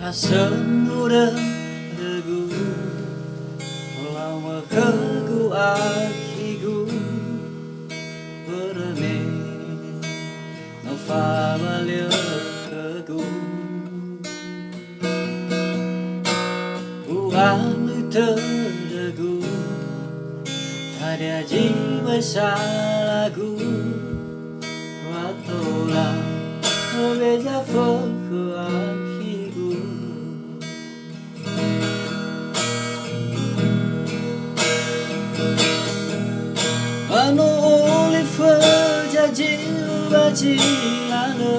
Asan udah regu lama keku akigu berane nova balia keku uang teregu ada jiwa salagu watola beja foku akigu ano olive jajil bajilana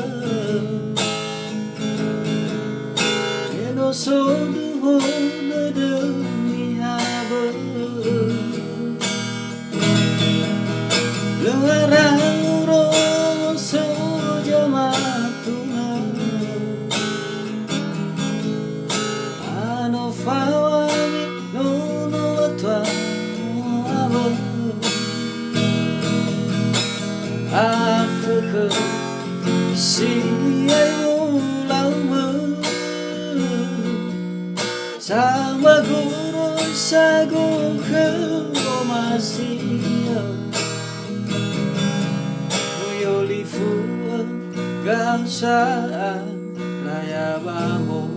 eno sodu hona demi habe larang urung soja matuna ano fawani nono atwa habe Afrika siai ulama sama guru sagu ke masih Yolifu gausa raya bambu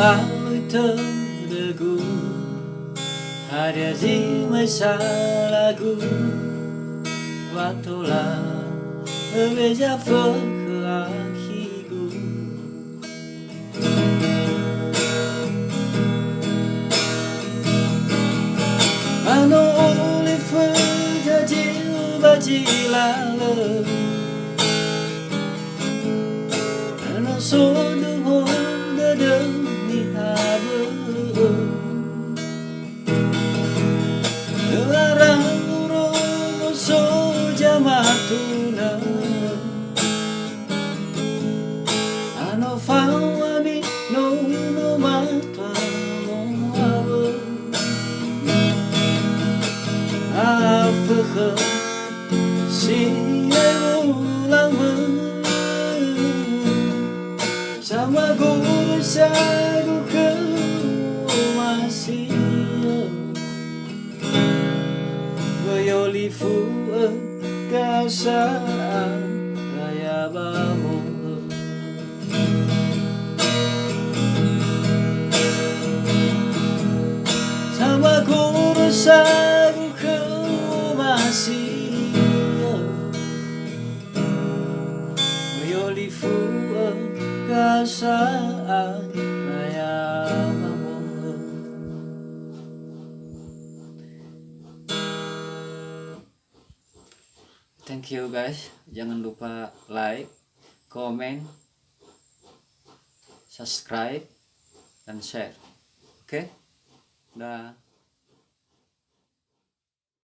Walau terdegu ada zimai salagu watola beja ke akigu ano olive jajil bajilala ano sodu honda demi habe larang urung soja matuna ano fawani nono mata mohabe Afrika siai ulang sama guru sagu ke masih Yolifu kasaan raya bamu sama guru sagu ke masih Yolifu kasaan raya bamu. Thank you guys, jangan lupa like, comment, subscribe, dan share. Oke? Dah.